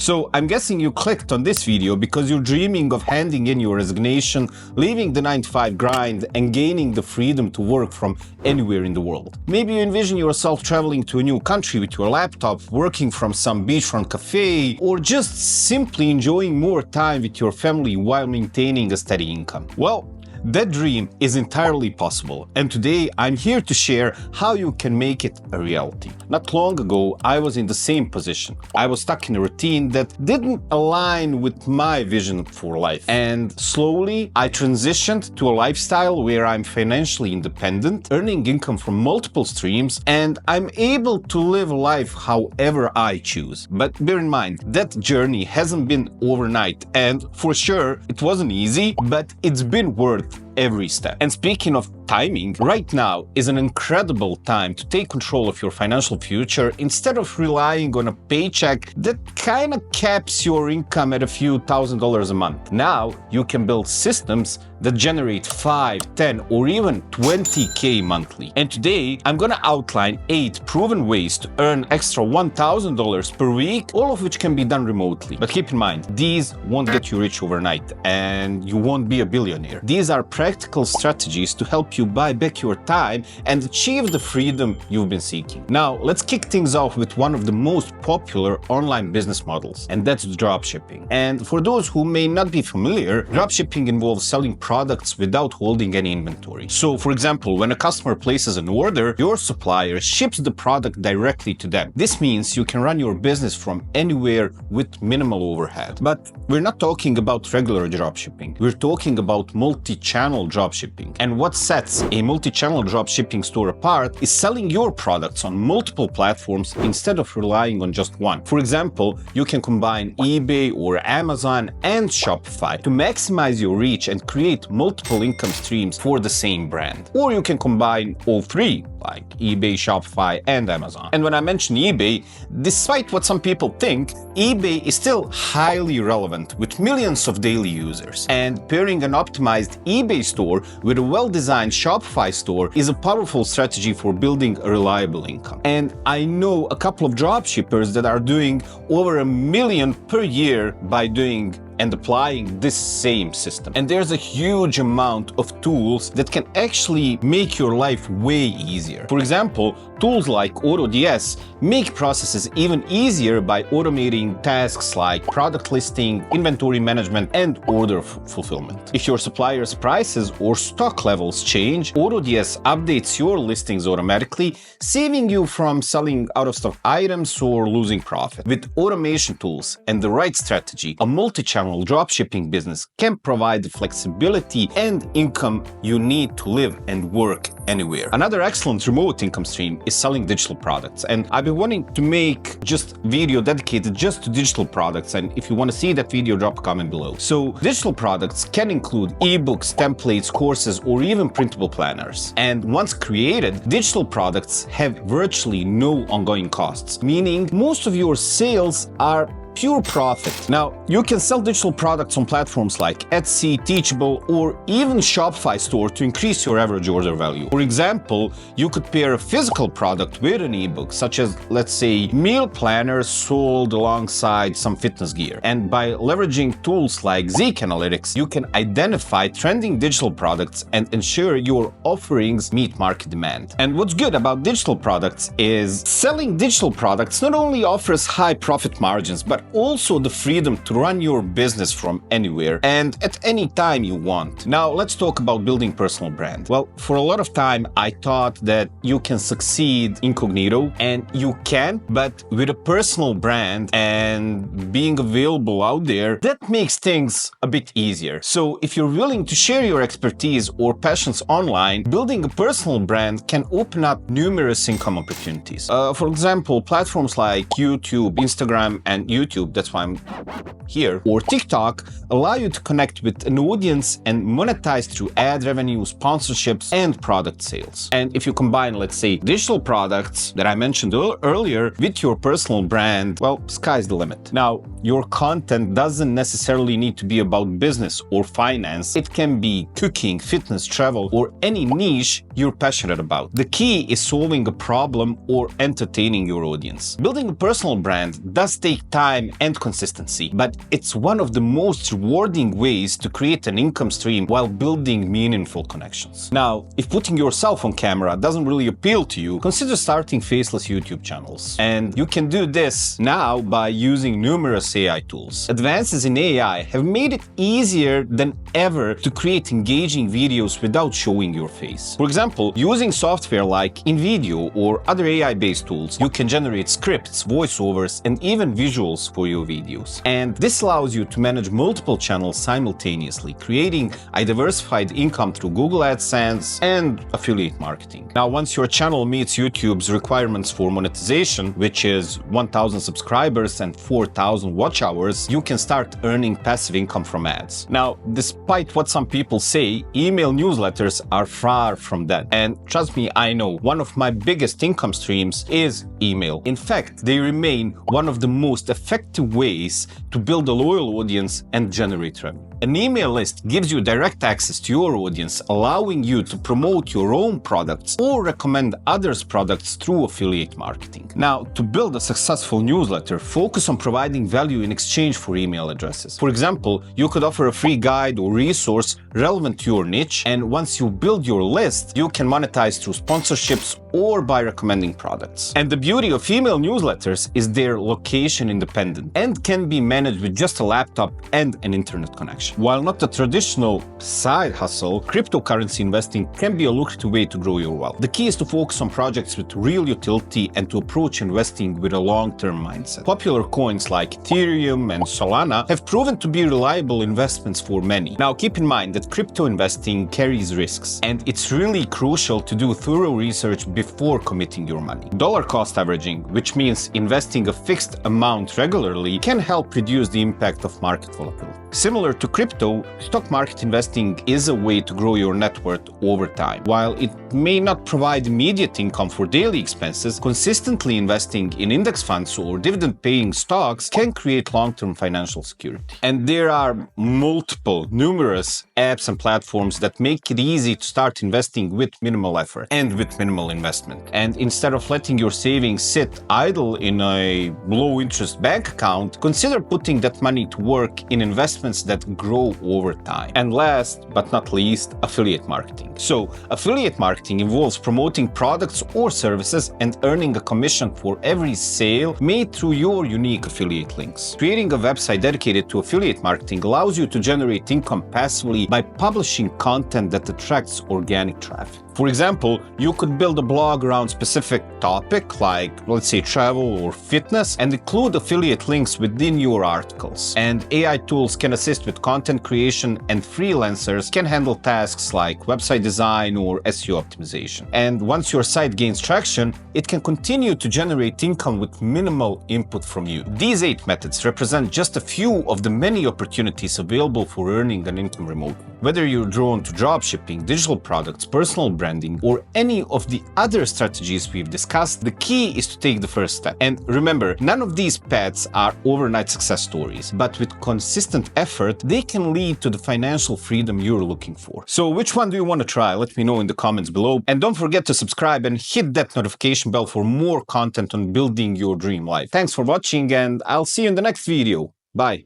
So I'm guessing you clicked on this video because you're dreaming of handing in your resignation, leaving the 9-to-5 grind, and gaining the freedom to work from anywhere in the world. Maybe you envision yourself traveling to a new country with your laptop, working from some beachfront cafe, or just simply enjoying more time with your family while maintaining a steady income. Well, that dream is entirely possible, and today I'm here to share how you can make it a reality. Not long ago, I was in the same position. I was stuck in a routine that didn't align with my vision for life. And slowly, I transitioned to a lifestyle where I'm financially independent, earning income from multiple streams, and I'm able to live life however I choose. But bear in mind, that journey hasn't been overnight, and for sure, it wasn't easy, but it's been worth every step. And speaking of timing, right now is an incredible time to take control of your financial future instead of relying on a paycheck that kind of caps your income at a few $1,000s a month. Now you can build systems that generate 5, 10, or even 20K monthly. And today I'm gonna outline 8 proven ways to earn extra $1,000 per week, all of which can be done remotely. But keep in mind, these won't get you rich overnight, and you won't be a billionaire. These are practical strategies to help you buy back your time and achieve the freedom you've been seeking. Now, let's kick things off with one of the most popular online business models, and that's dropshipping. And for those who may not be familiar, dropshipping involves selling products without holding any inventory. So, for example, when a customer places an order, your supplier ships the product directly to them. This means you can run your business from anywhere with minimal overhead. But we're not talking about regular dropshipping. We're talking about multi-channel dropshipping. And what sets a multi-channel dropshipping store apart is selling your products on multiple platforms instead of relying on just one. For example, you can combine eBay or Amazon and Shopify to maximize your reach and create multiple income streams for the same brand. Or you can combine all three, like eBay, Shopify, and Amazon. And when I mention eBay, despite what some people think, eBay is still highly relevant with millions of daily users. And pairing an optimized eBay store with a well-designed Shopify store is a powerful strategy for building a reliable income. And I know a couple of dropshippers that are doing over $1 million per year by doing and applying this same system. And there's a huge amount of tools that can actually make your life way easier. For example, tools like AutoDS make processes even easier by automating tasks like product listing, inventory management, and order fulfillment. If your supplier's prices or stock levels change, AutoDS updates your listings automatically, saving you from selling out-of-stock items or losing profit. With automation tools and the right strategy, a multi-channel dropshipping business can provide the flexibility and income you need to live and work anywhere. Another excellent remote income stream is selling digital products, and I've been wanting to make just video dedicated just to digital products, and if you want to see that video, drop a comment below. So digital products can include ebooks, templates, courses, or even printable planners. And once created, digital products have virtually no ongoing costs, meaning most of your sales are pure profit. Now, you can sell digital products on platforms like Etsy, Teachable, or even Shopify store to increase your average order value. For example, you could pair a physical product with an ebook, such as, let's say, meal planners sold alongside some fitness gear. And by leveraging tools like Zeek Analytics, you can identify trending digital products and ensure your offerings meet market demand. And what's good about digital products is selling digital products not only offers high profit margins, but also the freedom to run your business from anywhere and at any time you want. Now, let's talk about building personal brand. Well, for a lot of time, I thought that you can succeed incognito, and you can, but with a personal brand and being available out there, that makes things a bit easier. So if you're willing to share your expertise or passions online, building a personal brand can open up numerous income opportunities. For example, platforms like YouTube, Instagram, and YouTube, that's why I'm here, or TikTok allow you to connect with an audience and monetize through ad revenue, sponsorships, and product sales. And if you combine, let's say, digital products that I mentioned earlier with your personal brand, well, sky's the limit. Now, your content doesn't necessarily need to be about business or finance. It can be cooking, fitness, travel, or any niche you're passionate about. The key is solving a problem or entertaining your audience. Building a personal brand does take time and consistency, but it's one of the most rewarding ways to create an income stream while building meaningful connections. Now, if putting yourself on camera doesn't really appeal to you, consider starting Faceless YouTube channels. And you can do this now by using numerous AI tools. Advances in AI have made it easier than ever to create engaging videos without showing your face. For example, using software like InVideo or other AI-based tools, you can generate scripts, voiceovers, and even visuals for your videos. And this allows you to manage multiple channels simultaneously, creating a diversified income through Google AdSense and affiliate marketing. Now, once your channel meets YouTube's requirements for monetization, which is 1,000 subscribers and 4,000 watch hours, you can start earning passive income from ads. Now, despite what some people say, email newsletters are far from that. And trust me, I know one of my biggest income streams is email. In fact, they remain one of the most effective ways to build a loyal audience and generate revenue. An email list gives you direct access to your audience, allowing you to promote your own products or recommend others' products through affiliate marketing. Now, to build a successful newsletter, focus on providing value in exchange for email addresses. For example, you could offer a free guide or resource relevant to your niche, and once you build your list, you can monetize through sponsorships or by recommending products. And the beauty of email newsletters is they're location independent and can be managed with just a laptop and an internet connection. While not a traditional side hustle, cryptocurrency investing can be a lucrative way to grow your wealth. The key is to focus on projects with real utility and to approach investing with a long-term mindset. Popular coins like Ethereum and Solana have proven to be reliable investments for many. Now, keep in mind that crypto investing carries risks, and it's really crucial to do thorough research before committing your money. Dollar cost averaging, which means investing a fixed amount regularly, can help reduce the impact of market volatility. Similar to crypto, stock market investing is a way to grow your net worth over time. While it may not provide immediate income for daily expenses, consistently investing in index funds or dividend-paying stocks can create long-term financial security. And there are numerous apps and platforms that make it easy to start investing with minimal effort and with minimal investment. And instead of letting your savings sit idle in a low-interest bank account, consider putting that money to work in investments that grow over time. And last but not least, affiliate marketing. So, affiliate marketing involves promoting products or services and earning a commission for every sale made through your unique affiliate links. Creating a website dedicated to affiliate marketing allows you to generate income passively by publishing content that attracts organic traffic. For example, you could build a blog around a specific topic like, let's say, travel or fitness, and include affiliate links within your articles. And AI tools can assist with content creation, and freelancers can handle tasks like website design or SEO optimization. And once your site gains traction, it can continue to generate income with minimal input from you. These 8 methods represent just a few of the many opportunities available for earning an income remotely. Whether you're drawn to dropshipping, digital products, personal branding, or any of the other strategies we've discussed, the key is to take the first step. And remember, none of these paths are overnight success stories, but with consistent effort, they can lead to the financial freedom you're looking for. So which one do you want to try? Let me know in the comments below. And don't forget to subscribe and hit that notification bell for more content on building your dream life. Thanks for watching, and I'll see you in the next video. Bye.